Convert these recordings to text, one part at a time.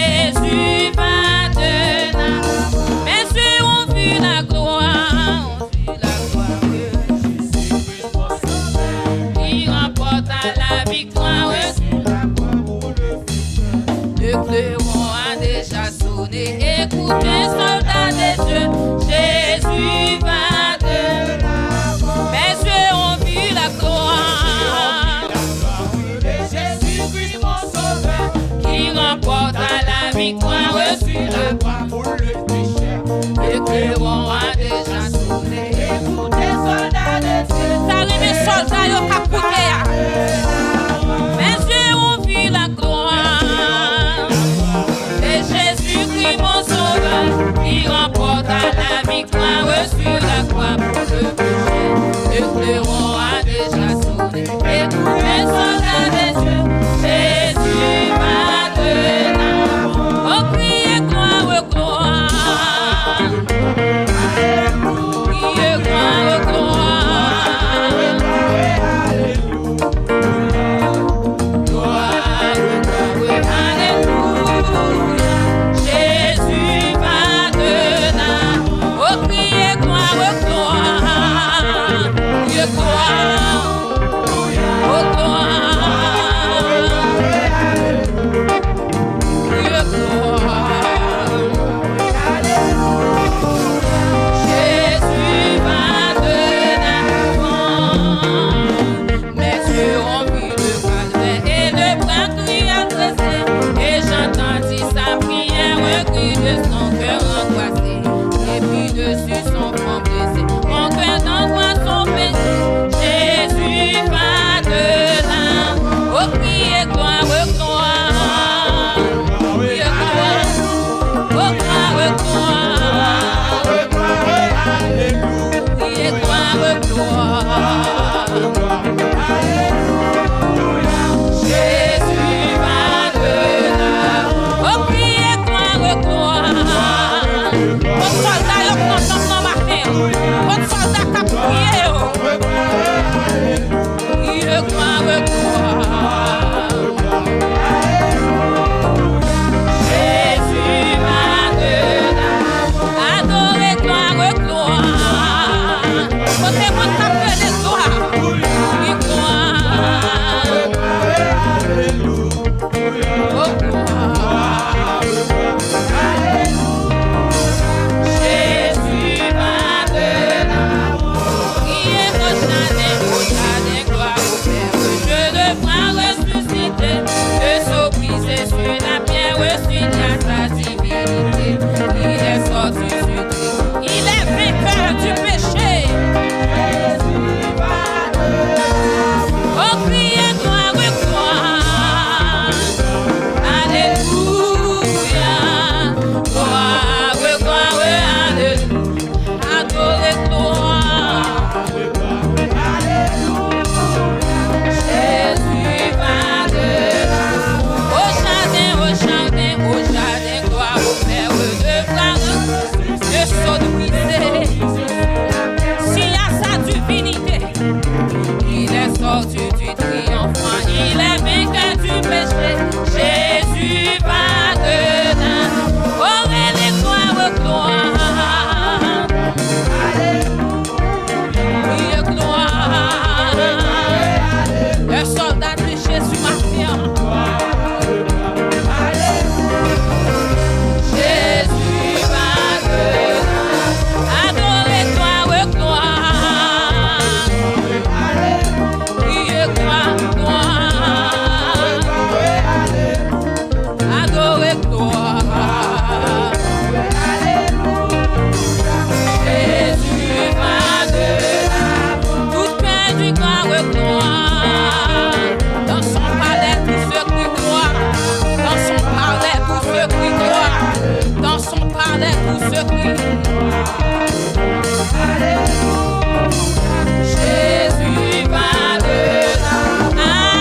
Jésus va de l'avant. Mes yeux ont vu la gloire, de Jésus-Christ mon sauveur, qui remporte à la victoire. Le clairon a déjà sonné, écoutez soldats des dieux, Jésus va de l'avant. Mes yeux ont vu la gloire de Jésus-Christ mon sauveur, qui remporte à la victoire sur la croix pour le péché. Le clairon a déjà sonné, écoutez soldats des dieux. Salut mes soldats, yo capouté. Mes yeux ont vu la gloire de Jésus-Christ mon sauveur, qui remporte à la victoire sur la croix pour le péché. Le clairon a déjà sonné, écoutez soldats des dieux, Jésus va de l'avant. Oh, criez gloire, gloire. Criez gloire, gloire. Gloire, gloire, alléluia. Jésus va de l'avant. Oh, criez gloire, gloire. Criez gloire. Oh, gloire. Criez gloire. Jésus va de l'avant. Mes yeux ont vu le calvaire et le bras qui a dressé, et j'entendis sa prière, un cri de son cœur angoissé, et puis dessus son front blessé, mon cœur d'angoisse son péché. Jésus va de l'avant. Oh, criez gloire, gloire. Criez gloire. Oh, gloire, gloire. Criez gloire, gloire. Jésus va de l'avant. Oh, criez gloire, gloire. Votre soldat, yo content dans ma main. Votre soldat qui a prié. Criez gloire, gloire. Jésus va de l'avant. Adorez gloire, gloire. Portez-moi ta paix de gloire. Criez gloire. Oh, gloire. Jésus va de l'avant. Criez au jardin, gloire au Père. Je devrais ressusciter, le sceau brisé sur la pierre, sur sa divinité. Il est sorti sur Christ, il est vainqueur du péché. Jésus va de l'avant. Oh, criez gloire, gloire. Alléluia. Gloire, gloire, alléluia. Adorez gloire. Jésus va de l'avant. Au jardin, gloire au Père, de gloire, le sceau brisé, s'il a sa divinité, il est sorti du triomphant, il est vainqueur du péché. Jésus va de l'avant. Oh, les gloire, gloire. Criez gloire. Le soldat de Jésus m'affirme. Jésus va de l'avant. Adorez gloire, gloire. Criez gloire, gloire. Adorez gloire. Jésus va de l'avant. Tout cœur du gloire, gloire. Dans son palais, tout ce qui gloire. Dans son palais, tout ce qui gloire. Dans son palais, tout ce qui Jésus va de l'avant.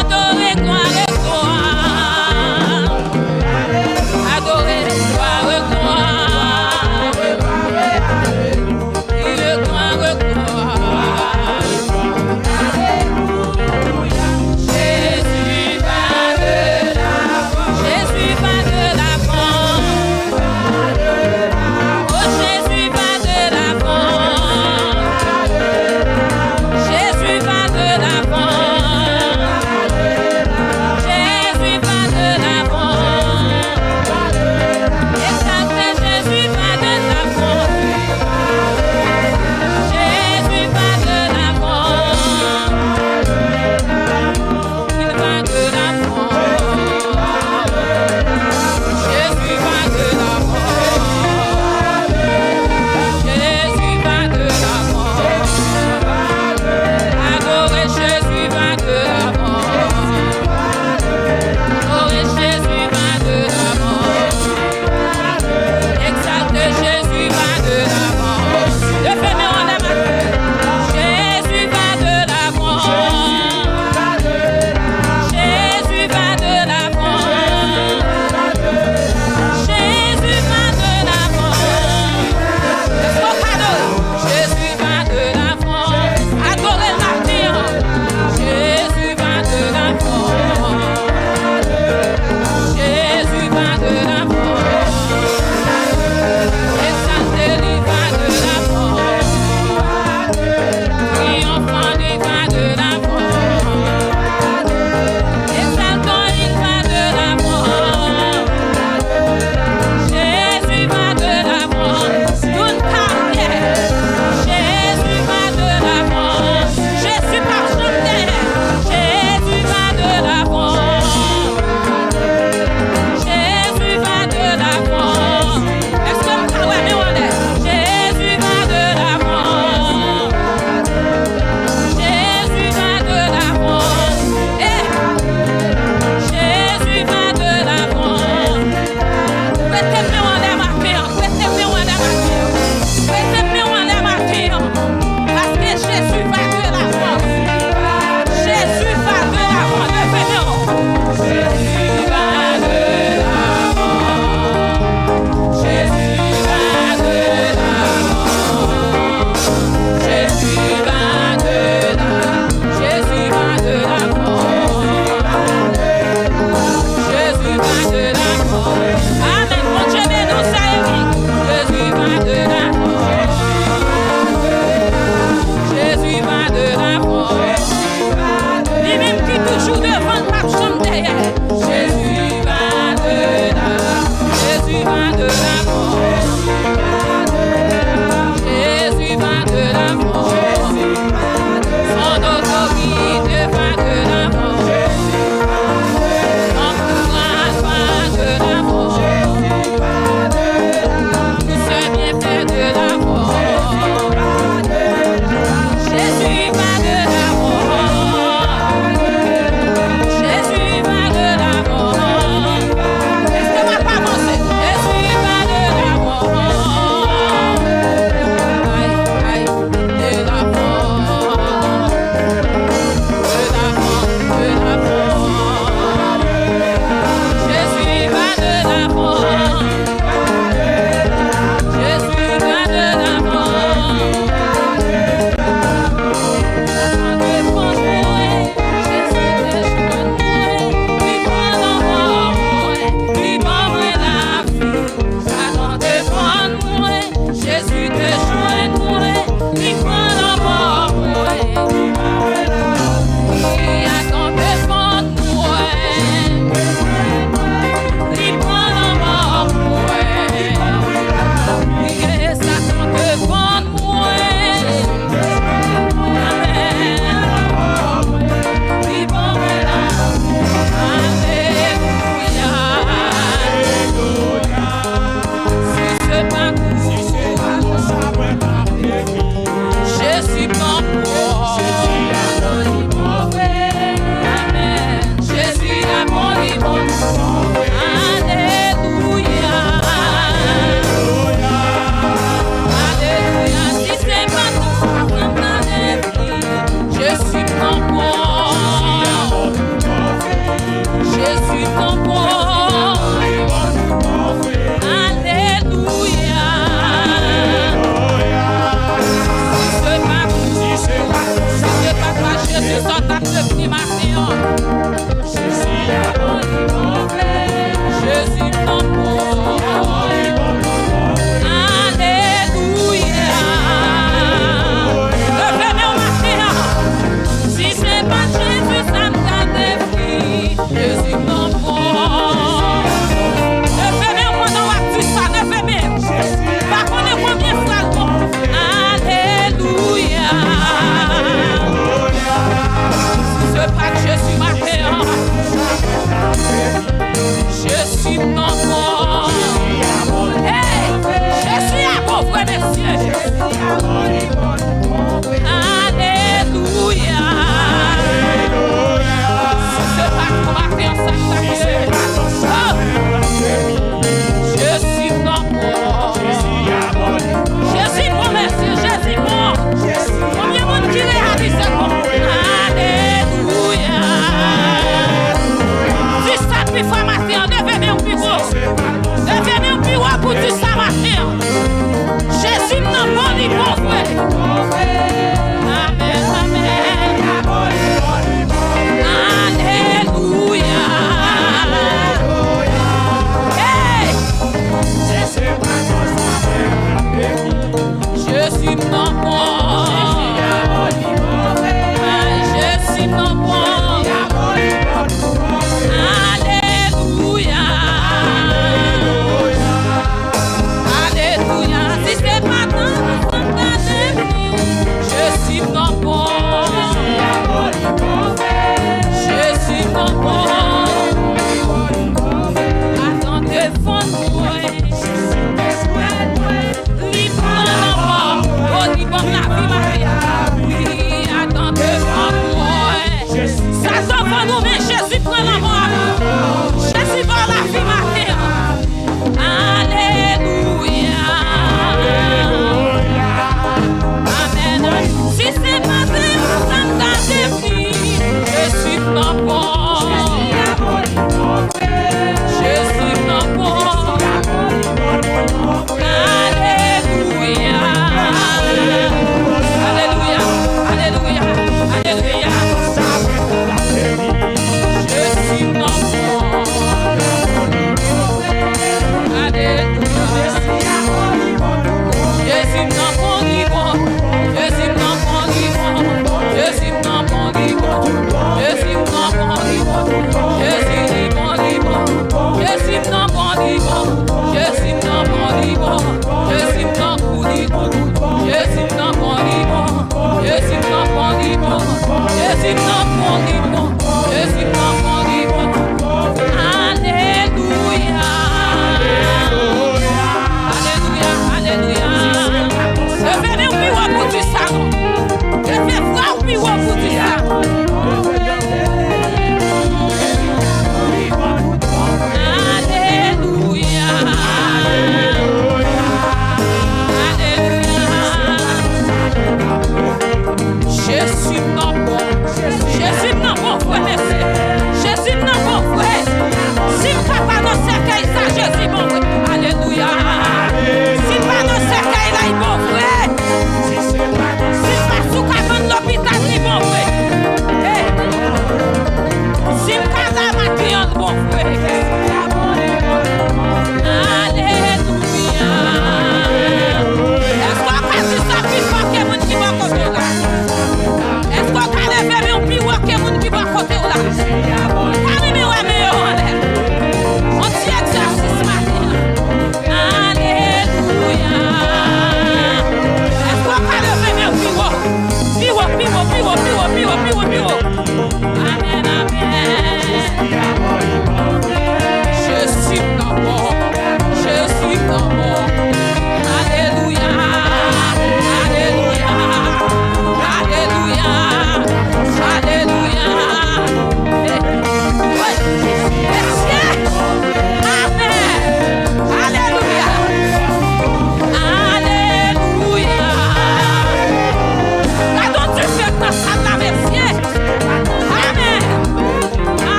Adorez gloire, gloire. Adorez gloire, gloire. Criez gloire, gloire. Jésus va de l'avant. Jésus va de l'avant.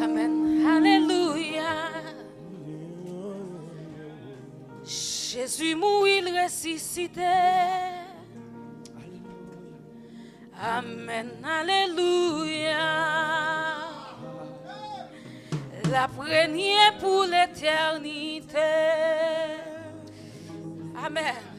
Amen. Alléluia. Jésus mourit, il ressuscité. Amen. Alléluia. La première pour l'éternité. Amen.